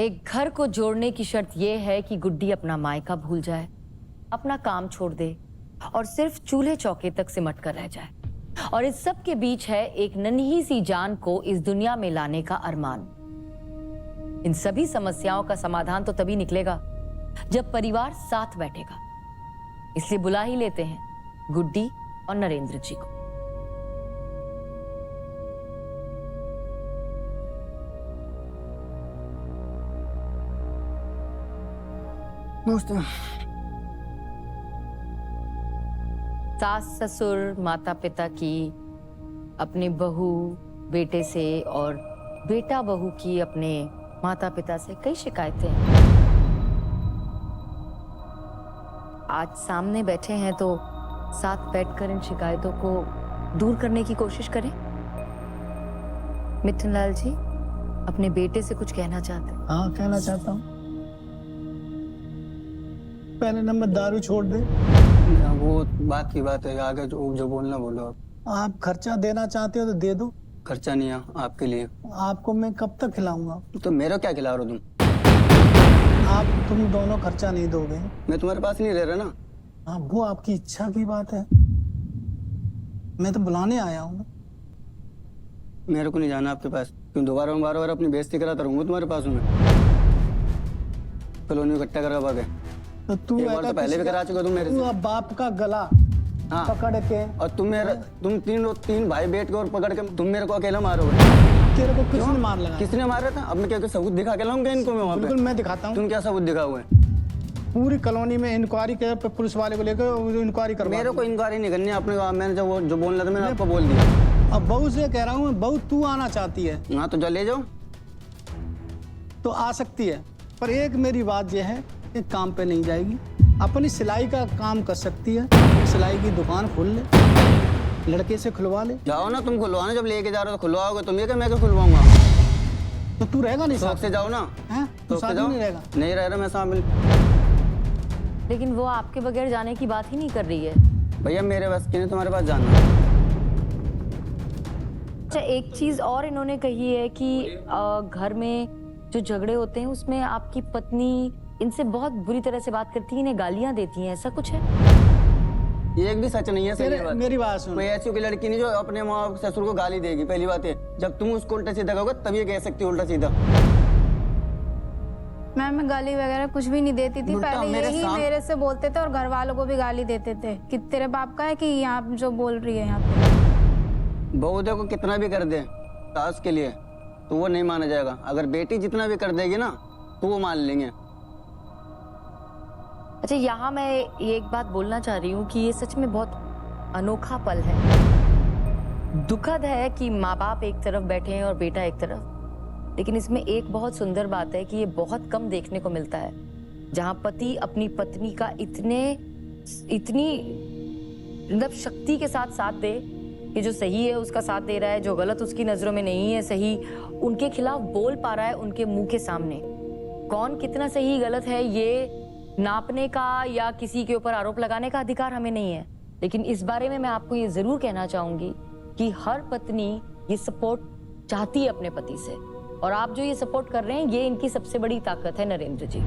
एक घर को जोड़ने की शर्त यह है कि गुड्डी अपना मायका भूल जाए, अपना काम छोड़ दे और सिर्फ चूल्हे चौके तक सिमट कर रह जाए। और इस सब के बीच है एक नन्ही सी जान को इस दुनिया में लाने का अरमान। इन सभी समस्याओं का समाधान तो तभी निकलेगा जब परिवार साथ बैठेगा। इसलिए बुला ही लेते हैं गुड्डी और नरेंद्र जी को। सास ससुर माता पिता की, अपने बहू बेटे से और बेटा बहू की अपने माता पिता से कई शिकायतें हैं। आज सामने बैठे हैं तो साथ बैठकर इन शिकायतों को दूर करने की कोशिश करें। मिथुन लाल जी अपने बेटे से कुछ कहना चाहते हैं? हाँ, कहना चाहता हूँ। पहले नंबर दारू छोड़ दे। वो बात की बात है, आगे जो बोलना बोलो। आप खर्चा देना चाहते हो तो दे दो। खर्चा नहीं है आपके लिए। आपको मैं कब तक खिलाऊंगा? तो मेरा क्या खिला रहे हो तुम? तुम दोनों खर्चा नहीं दोगे। मैं तुम्हारे पास नहीं रह रहा ना। हाँ, वो आपकी इच्छा की बात है। मैं तो बुलाने आया हूँ। मेरे को नहीं जाना आपके पास। क्यों दोबारा बार बार अपनी बेइज्जती कराता रहूंगा तुम्हारे पास हूँ मैं। कॉलोनी इकट्ठा करा भागे। तो तू तो पहले भी करा चुका तुम मेरे से। अब बाप का गला हाँ। पकड़ के और तुम तीन भाई बैठ के और पकड़ के तुम मेरे को अकेला मारोगे। तेरे को किसने मार लगा? किसने मारा था? अब मैं क्या सबूत दिखा के लाऊंगा इनको मैं वहाँ पे? बिल्कुल मैं दिखाता हूँ। तुम क्या सबूत दिखाओगे? पूरी कॉलोनी में इंक्वायरी कर, पुलिस वाले को लेकर इंक्वायरी करवा। मेरे को इंक्वायरी नहीं करनी अपने। मैंने जो बोलना था मैंने आपको बोल दिया। अब बहू से कह रहा हूँ, बहू तू आना चाहती है। हाँ तो ले जाओ। तो आ सकती है, पर एक मेरी बात यह है कि काम पे नहीं जाएगी। अपनी सिलाई का काम कर सकती है। सिलाई की दुकान खोल ले, लड़के से खुलवा ले। जाओ ना, तुम खुलवाना। जब लेके जा रहे हो तो खुलवाओगे तुम। ये क्या मैं क्यों खुलवाऊंगा? तो तू रहेगा नहीं शौक साथ से जाओ ना। हैं? तू साथ जाओ। नहीं रहेगा? नहीं रह रहा मैं शामिल। लेकिन वो आपके बगैर जाने की बात ही नहीं कर रही है। भैया मेरे बस की नहीं तुम्हारे पास जाना। अच्छा, एक चीज और इन्होंने कही है कि घर में जो झगड़े होते हैं उसमें आपकी पत्नी इनसे बहुत बुरी तरह से बात करती है, इन्हें गालियां देती हैं। ऐसा कुछ है? ये एक भी सच नहीं है। सही बात। मेरी बात सुन। कोई ऐसी कोई लड़की नहीं जो अपने माँ ससुर को गाली देगी। पहली बात है, जब तुम उसको उल्टा सीधा कहोगे तब ये कह सकती उल्टा सीधा। मैं गाली वगैरह कुछ भी नहीं देती थी। पहले यही मेरे से बोलते थे और घर वालों को भी गाली देते थे कि तेरे बाप का है कि यहाँ जो बोल रही है यहाँ पे। बहू देखो कितना भी कर दे सास के लिए तो वो नहीं माना जाएगा। अगर बेटी जितना भी कर देगी ना तो वो मान लेंगे। अच्छा, यहाँ मैं ये एक बात बोलना चाह रही हूँ कि ये सच में बहुत अनोखा पल है। दुखद है कि माँ बाप एक तरफ बैठे हैं और बेटा एक तरफ, लेकिन इसमें एक बहुत सुंदर बात है कि ये बहुत कम देखने को मिलता है, जहाँ पति अपनी पत्नी का इतनी मतलब शक्ति के साथ साथ दे कि जो सही है उसका साथ दे रहा है, जो गलत उसकी नजरों में नहीं है सही उनके खिलाफ बोल पा रहा है उनके मुंह के सामने। कौन कितना सही गलत है ये नापने का या किसी के ऊपर आरोप लगाने का अधिकार हमें नहीं है, लेकिन इस बारे में मैं आपको ये जरूर कहना चाहूंगी कि हर पत्नी ये सपोर्ट चाहती है अपने पति से, और आप जो ये सपोर्ट कर रहे हैं ये इनकी सबसे बड़ी ताकत है नरेंद्र जी।